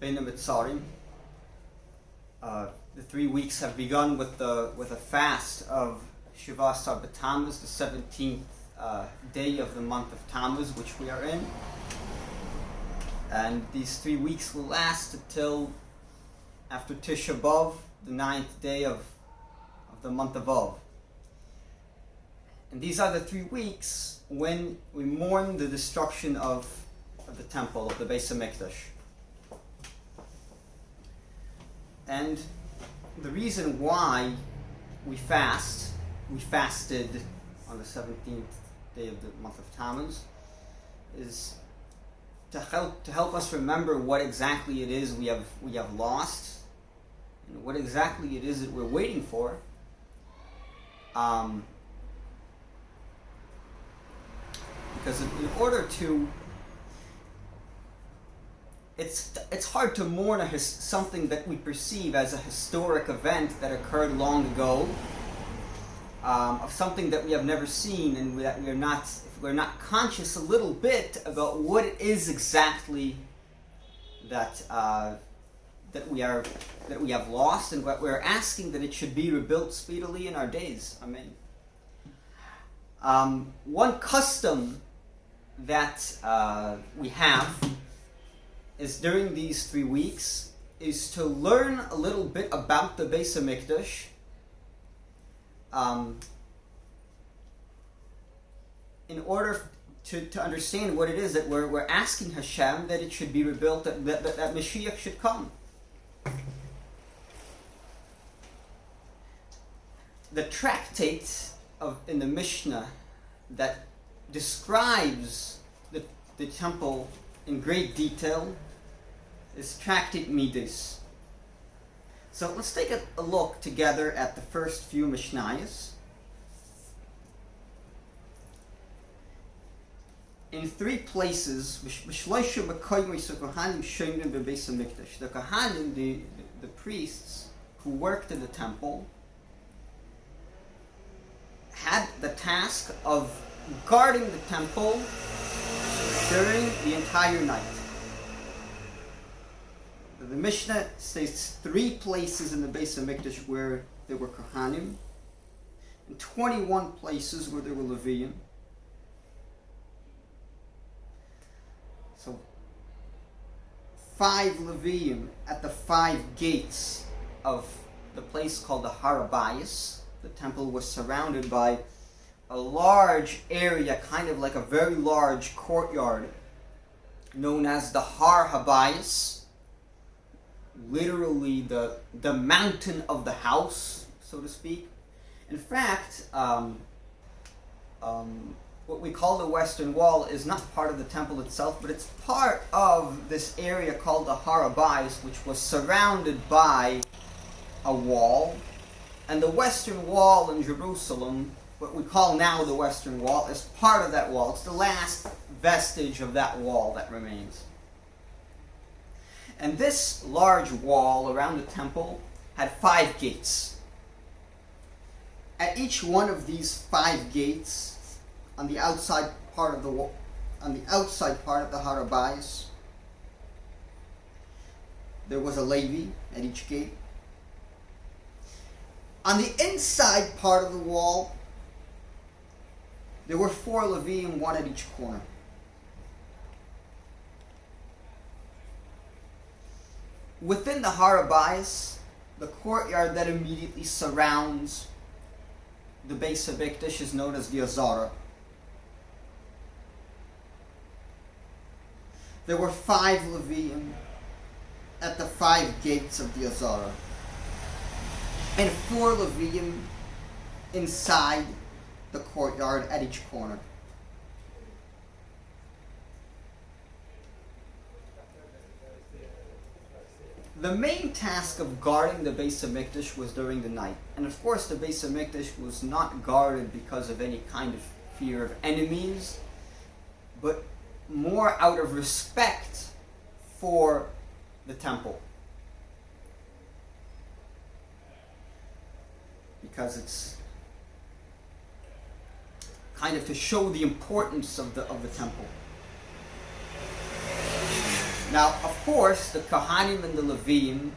Bein HaMetzarim. The 3 weeks have begun with a fast of Shiva Asar B'Tammuz, the 17th day of the month of Tammuz, which we are in. And these 3 weeks will last until after Tisha B'Av, the 9th day of the month of Av. And these are the 3 weeks when we mourn the destruction of the temple, of the Beis HaMikdash. And the reason why we fasted on the 17th day of the month of Tammuz, is to help us remember what exactly it is we have lost, and what exactly it is that we're waiting for. Because in order to, it's hard to mourn something that we perceive as a historic event that occurred long ago, of something that we have never seen, and that we're not conscious a little bit about what it is exactly that we have lost, and what we're asking that it should be rebuilt speedily in our days. Amen. One custom that we have is during these 3 weeks is to learn a little bit about the Beis HaMikdash, in order to understand what it is that we're asking Hashem that it should be rebuilt, that Mashiach should come. The tractate in the Mishnah that describes the temple in great detail is Tractate Midas. So let's take a look together at the first few Mishnayos. In 3 places, the Kohanim, the priests who worked in the temple, had the task of guarding the temple during the entire night. The Mishnah states 3 places in the Beis HaMikdash where there were Kohanim, and 21 places where there were Leviim. So 5 Leviim at the 5 gates of the place called the Harabayas. The temple was surrounded by a large area, kind of like a very large courtyard, known as the Har Habayis, literally the mountain of the house, so to speak. In fact, what we call the Western Wall is not part of the temple itself, but it's part of this area called the Har Habayis, which was surrounded by a wall. And the Western Wall in Jerusalem, what we call now the Western Wall, is part of that wall. It's the last vestige of that wall that remains. And this large wall around the temple had 5 gates. At each one of these 5 gates, on the outside part of the wall, on the outside part of the Har Habayis, there was a Levi at each gate. On the inside part of the wall, there were 4 Leviim, 1 at each corner. Within the Har Habayis, the courtyard that immediately surrounds the Beis HaMikdash is known as the Azara. There were 5 Leviim at the 5 gates of the Azara, and 4 Leviim inside the courtyard at each corner. The main task of guarding the Beis HaMikdash was during the night. And of course the Beis HaMikdash was not guarded because of any kind of fear of enemies, but more out of respect for the temple. Because it's kind of to show the importance of the temple. Now, of course, the Kohanim and the Levim,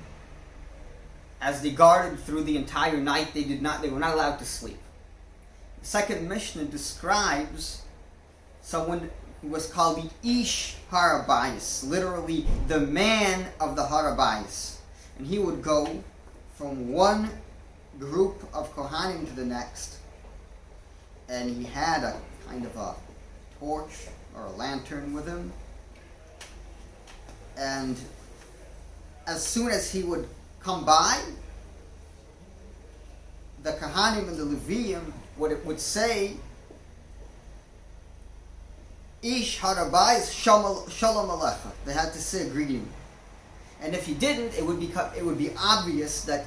as they guarded through the entire night, they were not allowed to sleep. The second Mishnah describes someone who was called the Ish Harabayis, literally the man of the Harabayis. And he would go from one group of Kohanim to the next, and he had a kind of a torch or a lantern with him. And as soon as he would come by, the Kohanim and the Leviim would say, Ish Harabayis Shalom Alecha. They had to say a greeting. And if he didn't, it would be obvious that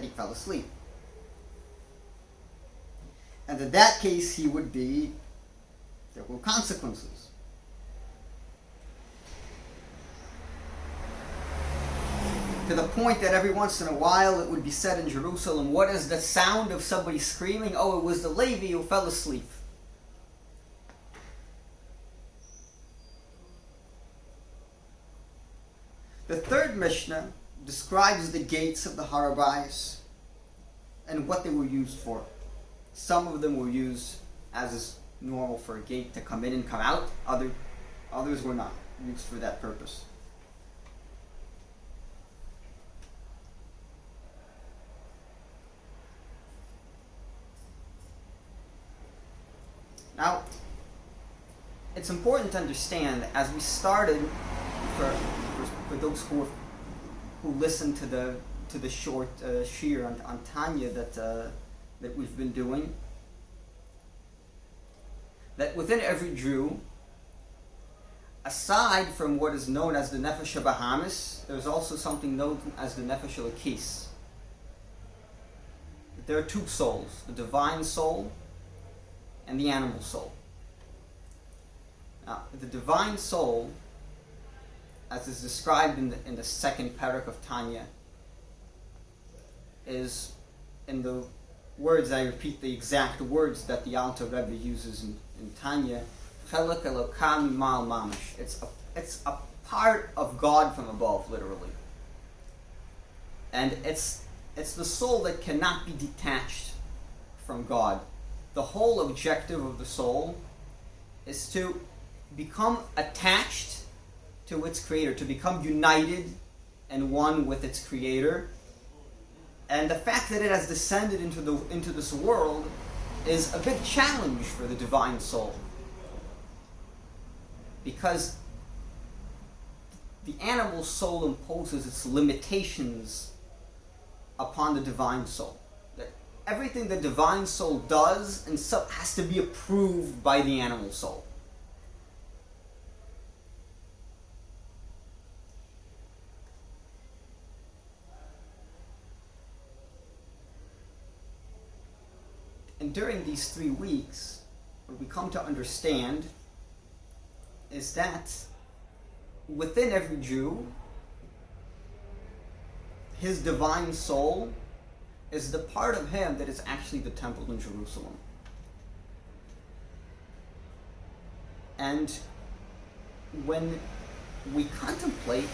he fell asleep. And in that case, there were consequences. To the point that every once in a while it would be said in Jerusalem, what is the sound of somebody screaming? Oh, it was the Levi who fell asleep. The third Mishnah describes the gates of the Harabayis and what they were used for. Some of them were used as is normal for a gate to come in and come out. Others were not used for that purpose. Now, it's important to understand, as we started, for those who listened to the short shir on Tanya that we've been doing, that within every Jew, aside from what is known as the Nefesh HaBahamis, there's also something known as the Nefesh Elokis. There are two souls, the divine soul and the animal soul. Now, the divine soul, as is described in the second parak of Tanya, is in the words, I repeat the exact words that the Alter Rebbe uses in Tanya, Chelek Elokam Mimal Mamish. It's a part of God from above, literally. And it's the soul that cannot be detached from God. The whole objective of the soul is to become attached to its creator, to become united and one with its creator. And the fact that it has descended into this world is a big challenge for the divine soul. Because the animal soul imposes its limitations upon the divine soul. That everything the divine soul does and has to be approved by the animal soul. And during these 3 weeks, what we come to understand is that within every Jew, his divine soul is the part of him that is actually the temple in Jerusalem. And when we contemplate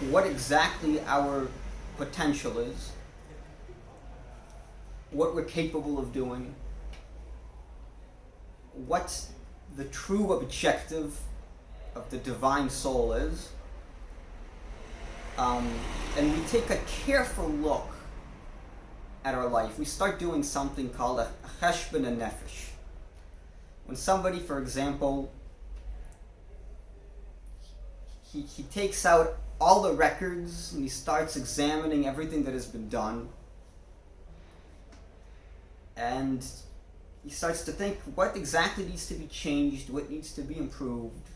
what exactly our potential is, what we're capable of doing, what the true objective of the divine soul is, and we take a careful look at our life, we start doing something called a cheshbon nefesh. When somebody, for example, he takes out all the records and he starts examining everything that has been done, and he starts to think what exactly needs to be changed, what needs to be improved,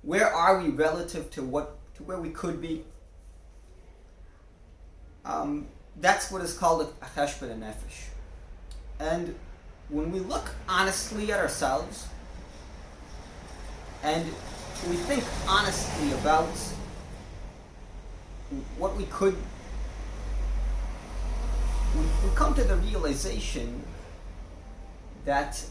where are we relative to where we could be. That's what is called a cheshbon nefesh. And when we look honestly at ourselves and we think honestly about what we could, we come to the realization that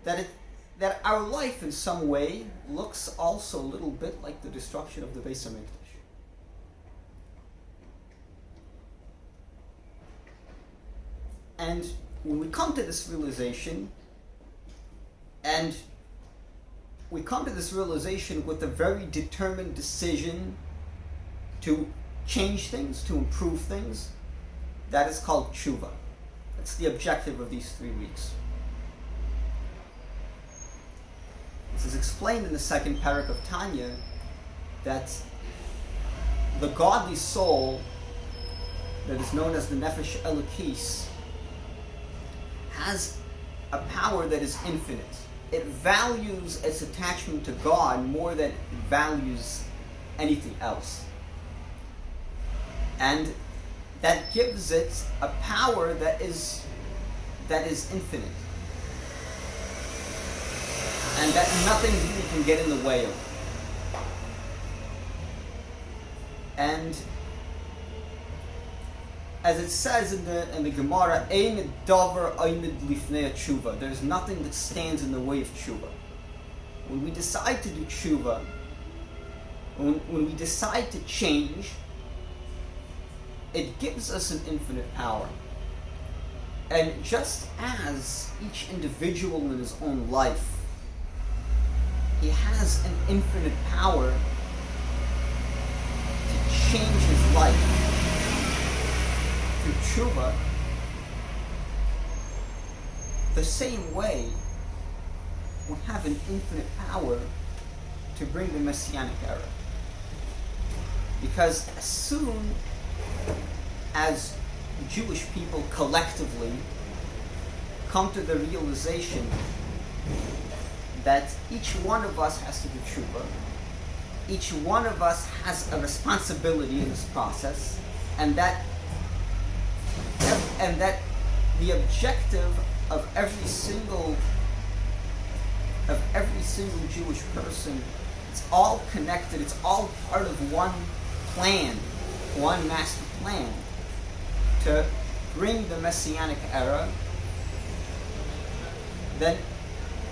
that our life in some way looks also a little bit like the destruction of the Beis Hamikdash. And when we come to this realization, and we come to this realization with a very determined decision to change things, to improve things, that is called tshuva. That's the objective of these 3 weeks. This is explained in the second parak of Tanya, that the godly soul that is known as the Nefesh Elokis has a power that is infinite. It values its attachment to God more than it values anything else. And that gives it a power that is infinite. And that nothing really can get in the way of. And as it says in the Gemara, Ein davar oimid lifnei tshuva. There's nothing that stands in the way of tshuva. When we decide to do tshuva, when we decide to change, it gives us an infinite power. And just as each individual in his own life, he has an infinite power to change his life through tshuva, the same way we have an infinite power to bring the Messianic era. Because as soon as Jewish people collectively come to the realization that each one of us has to do tshuva, each one of us has a responsibility in this process, and that the objective of every single Jewish person, it's all connected, it's all part of one plan, one master plan to bring the Messianic era, then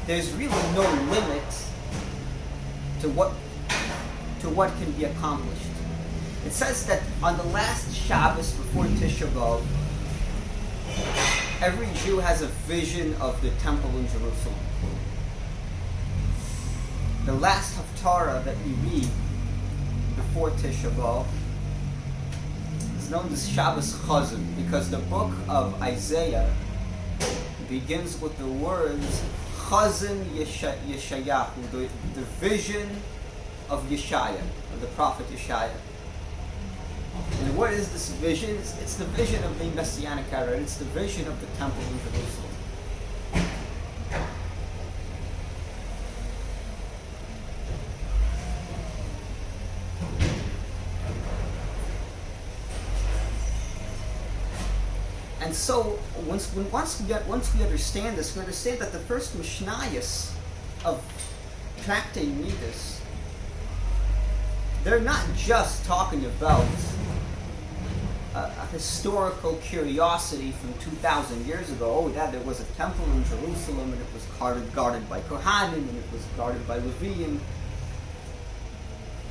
there's really no limit to what can be accomplished. It says that on the last Shabbos before Tisha B'Av, every Jew has a vision of the temple in Jerusalem. The last Haftarah that we read before Tisha B'Av is known as Shabbos Chazon, because the book of Isaiah begins with the words Chazon Yeshayahu, the vision of Yeshaya, of the prophet Yeshaya. And what is this vision? It's the vision of the Messianic era. It's the vision of the temple in Jerusalem. And so, once we understand this, we understand that the first Mishnayos of Tractate Midas, they're not just talking about a historical curiosity from 2,000 years ago. Oh, yeah, there was a temple in Jerusalem, and it was guarded by Kohanim, and it was guarded by Leviim.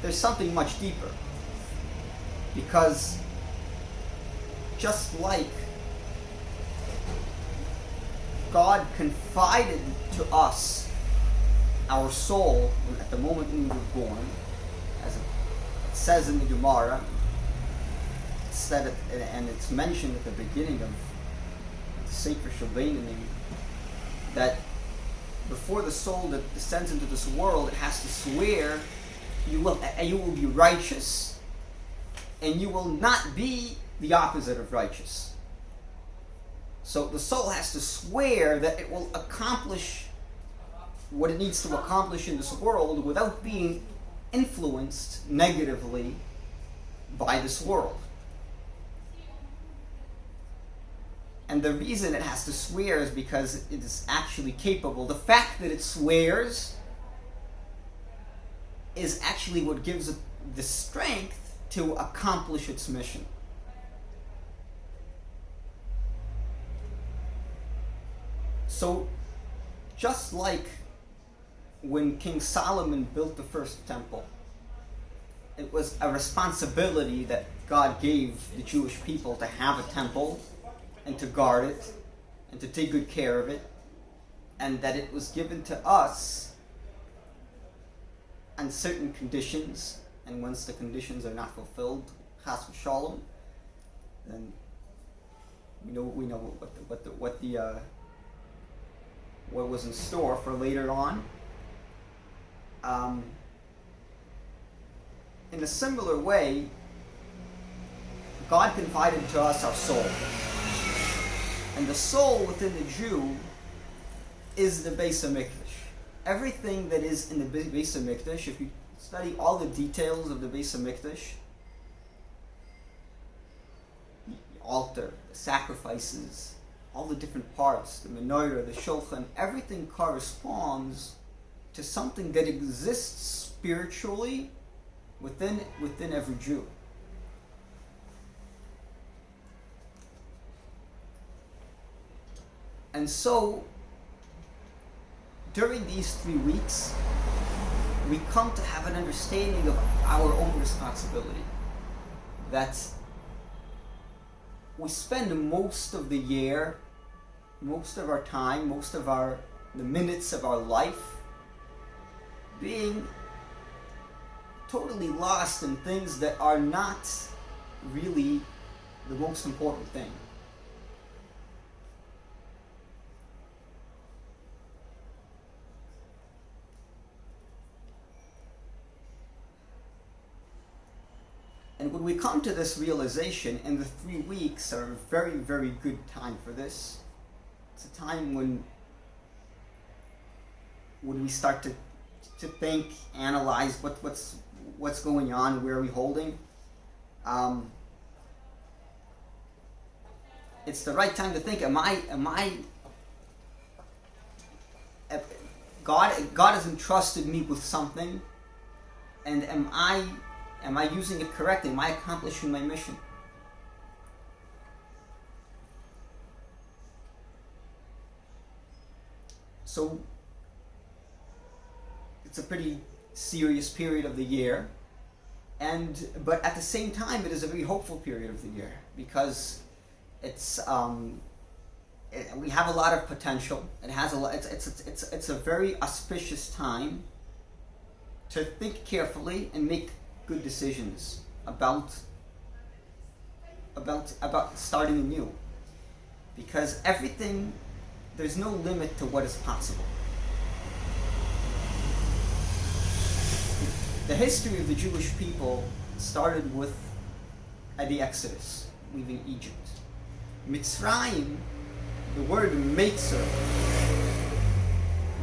There's something much deeper. Because just like God confided to us our soul at the moment we were born, as it says in the Gemara, and it's mentioned at the beginning of the Sefer Shebeinim, that before the soul that descends into this world, it has to swear you will be righteous, and you will not be the opposite of righteous. So the soul has to swear that it will accomplish what it needs to accomplish in this world without being influenced negatively by this world. And the reason it has to swear is because it is actually capable. The fact that it swears is actually what gives it the strength to accomplish its mission. So just like when King Solomon built the first temple, it was a responsibility that God gave the Jewish people to have a temple and to guard it and to take good care of it, and that it was given to us on certain conditions, and once the conditions are not fulfilled, chas v'shalom, then we know what was in store for later on. In a similar way, God confided to us our soul, and the soul within the Jew is the Beis Hamikdash. Everything that is in the Beis Hamikdash, if you study all the details of the Beis Hamikdash, the altar, the sacrifices, all the different parts, the menorah, the shulchan, everything corresponds to something that exists spiritually within every Jew. And so, during these 3 weeks, we come to have an understanding of our own responsibility. That we spend most of the year, most of our time, the minutes of our life being totally lost in things that are not really the most important thing. And when we come to this realization, and the 3 weeks are a very, very good time for this. It's a time when we start to think, analyze what's going on, where are we holding. It's the right time to think, God has entrusted me with something, and am I using it correctly? Am I accomplishing my mission? So it's a pretty serious period of the year, but at the same time, it is a very hopeful period of the year, because it's we have a lot of potential. It has a lot. It's a very auspicious time to think carefully and make good decisions about starting anew, because there's no limit to what is possible. The history of the Jewish people started with the Exodus, leaving Egypt. Mitzrayim, the word Meitzer,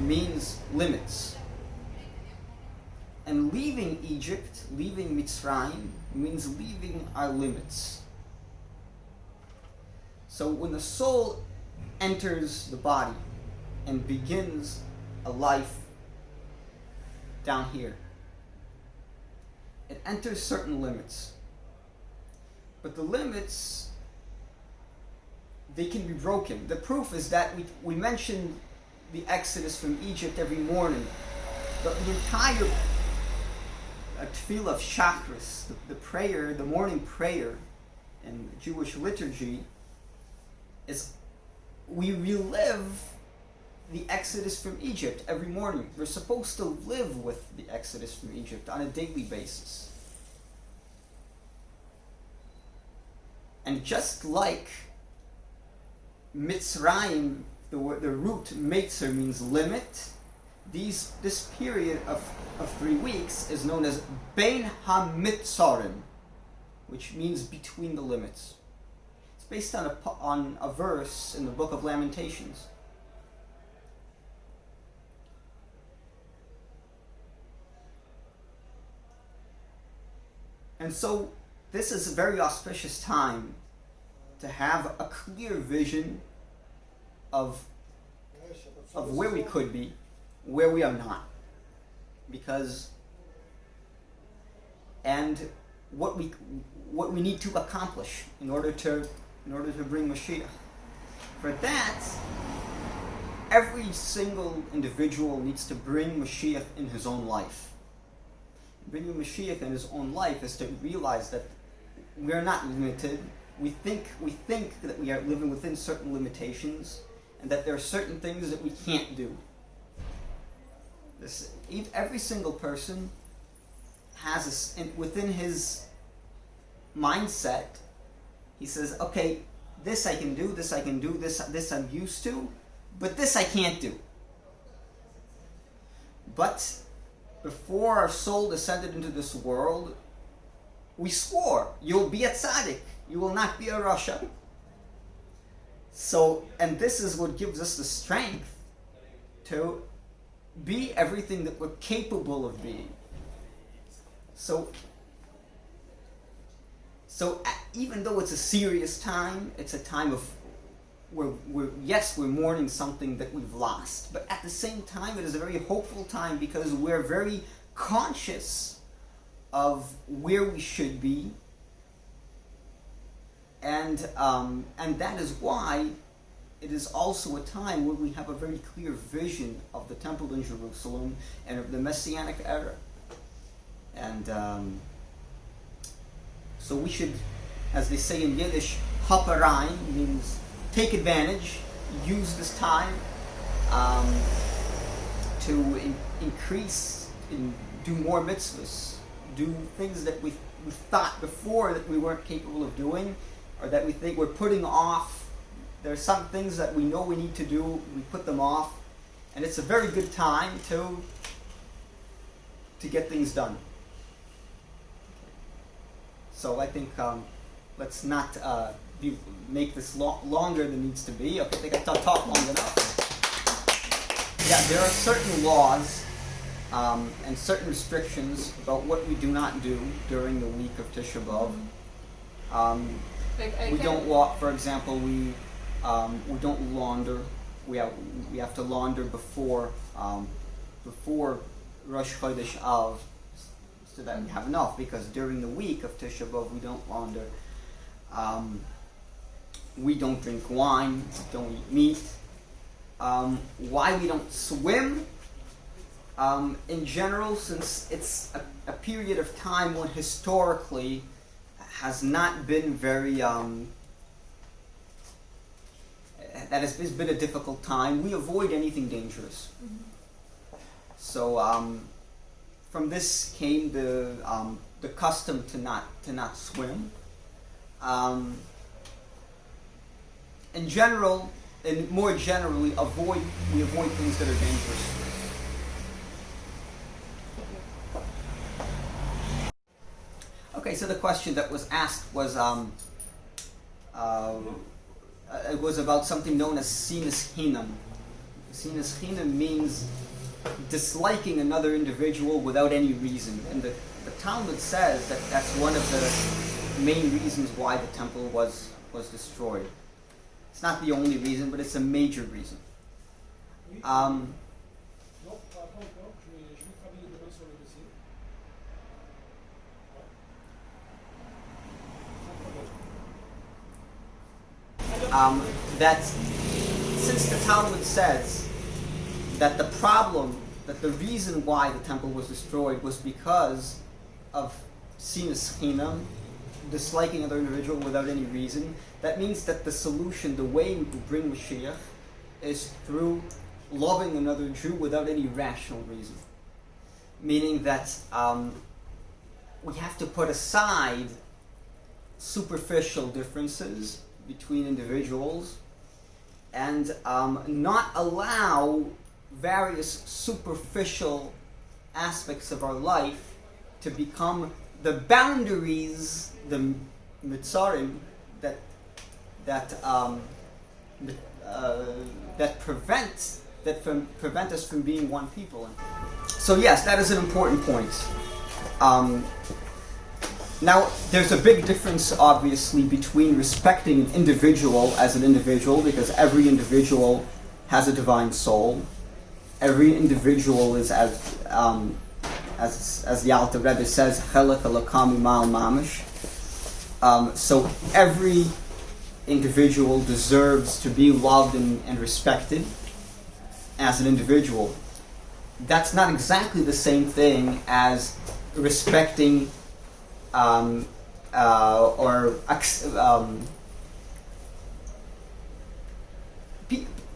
means limits. And leaving Egypt, leaving Mitzrayim, means leaving our limits. So when the soul enters the body and begins a life down here, it enters certain limits. But the limits, they can be broken. The proof is that we mention the Exodus from Egypt every morning. The entire tefillah of Shachris, the prayer, the morning prayer in Jewish liturgy, is we relive the Exodus from Egypt every morning. We're supposed to live with the Exodus from Egypt on a daily basis. And just like Mitzrayim, the root Meitzer means limit, this period of 3 weeks is known as Bein HaMitzarim, which means between the limits. It's based on a verse in the book of Lamentations. And so this is a very auspicious time to have a clear vision of where we could be, where we are not, and what we need to accomplish in order to bring Mashiach. For that, every single individual needs to bring Mashiach in his own life. Bringing Mashiach in his own life is to realize that we are not limited. We think that we are living within certain limitations, and that there are certain things that we can't do. Every single person has within his mindset, he says, okay, this I can do, this I can do, this I'm used to, but this I can't do. But before our soul descended into this world, we swore, you'll be a tzaddik, you will not be a rasha. So, and this is what gives us the strength to be everything that we're capable of being. So even though it's a serious time, it's a time of we're mourning something that we've lost, but at the same time it is a very hopeful time because we're very conscious of where we should be, and that is why it is also a time where we have a very clear vision of the temple in Jerusalem and of the Messianic era. And so we should, as they say in Yiddish, haparein, means take advantage, use this time to increase, do more mitzvahs, do things that we thought before that we weren't capable of doing, or that we think we're putting off. There are some things that we know we need to do, we put them off, and it's a very good time to get things done. So I think let's not make this longer than needs to be. Okay, I think I talked long enough. Yeah, there are certain laws and certain restrictions about what we do not do during the week of Tisha B'Av. We don't walk, for example, we don't launder. We have to launder before Rosh Chodesh Av, so that we have enough, because during the week of Tisha B'Av we don't launder. We don't drink wine, don't eat meat. Why we don't swim? In general, since it's a period of time when historically has not been very, that has been a difficult time, we avoid anything dangerous. So from this came the custom to not swim. In general, and more generally, we avoid things that are dangerous. Okay, so the question that was asked was it was about something known as sinus chinam. Sinus chinam means disliking another individual without any reason, and the Talmud says that that's one of the main reasons why the temple was destroyed. It's not the only reason, but it's a major reason. That since the Talmud says that the reason why the temple was destroyed was because of sinus chinam, disliking another individual without any reason, that means that the solution, the way we will bring Mashiach, is through loving another Jew without any rational reason. Meaning that we have to put aside superficial differences between individuals and not allow various superficial aspects of our life to become the boundaries, the mitzarim that prevent us from being one people. So yes, that is an important point. Now, there's a big difference, obviously, between respecting an individual as an individual, because every individual has a divine soul. Every individual is, as the Alter Rebbe says, chelek elokam imal mamish. So every individual deserves to be loved and respected. as an individual. That's not exactly the same thing as respecting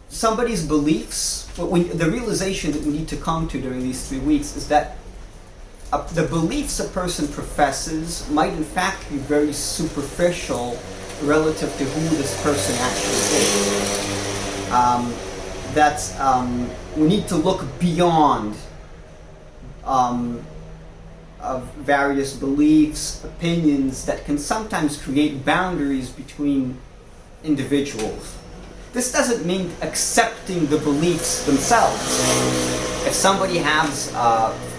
somebody's beliefs. But the realization that we need to come to during these 3 weeks is that the beliefs a person professes might in fact be very superficial relative to who this person actually is. We need to look beyond of various beliefs, opinions that can sometimes create boundaries between individuals. This doesn't mean accepting the beliefs themselves. If somebody has,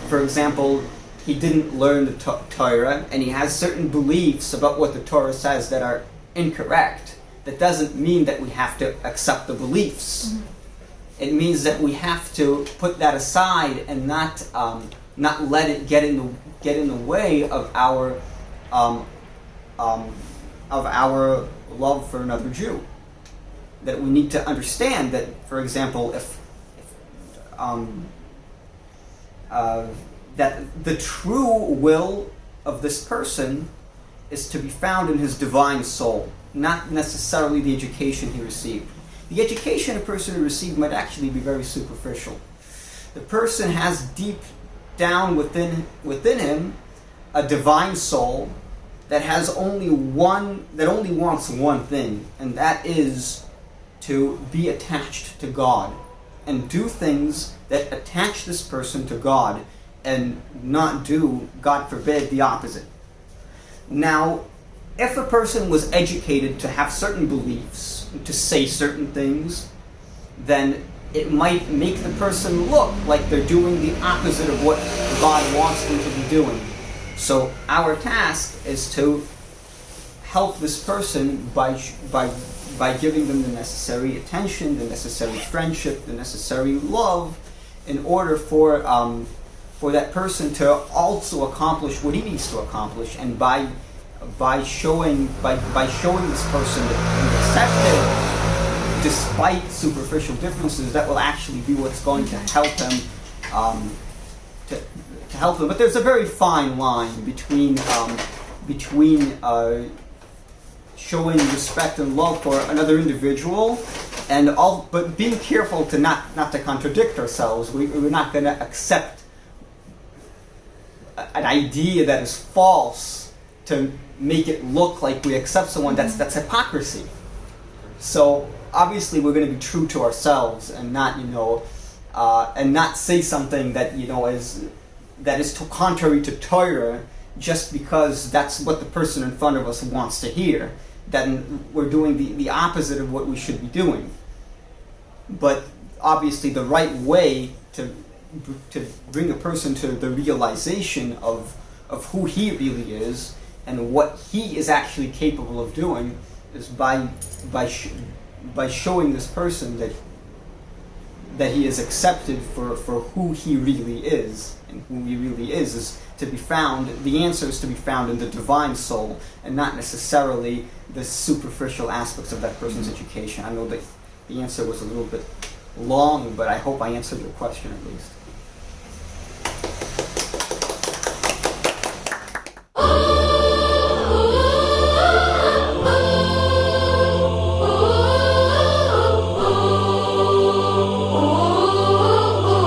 for example, he didn't learn the Torah and he has certain beliefs about what the Torah says that are incorrect, that doesn't mean that we have to accept the beliefs. Mm-hmm. It means that we have to put that aside and not let it get in the way of our love for another Jew. That we need to understand that, for example, that the true will of this person is to be found in his divine soul, not necessarily the education he received. The education a person received might actually be very superficial. The person has deep down within him a divine soul that only wants one thing, and that is to be attached to God and do things that attach this person to God and not do, God forbid, the opposite. Now, if a person was educated to have certain beliefs, to say certain things, then it might make the person look like they're doing the opposite of what God wants them to be doing. So our task is to help this person by giving them the necessary attention, the necessary friendship, the necessary love, in order for that person to also accomplish what he needs to accomplish, and by showing this person that he's accepted despite superficial differences, that will actually be what's going to help him to help them. But there's a very fine line between showing respect and love for another individual, but being careful to not to contradict ourselves. We're not going to accept an idea that is false to make it look like we accept someone. That's hypocrisy. So obviously we're going to be true to ourselves and not say something that is contrary to Torah just because that's what the person in front of us wants to hear. Then we're doing the opposite of what we should be doing. But obviously the right way to bring a person to the realization of who he really is and what he is actually capable of doing is by showing this person that he is accepted for who he really is. And who he really is to be found, the answer is to be found in the divine soul and not necessarily the superficial aspects of that person's education. I know that the answer was a little bit long, but I hope I answered your question at least.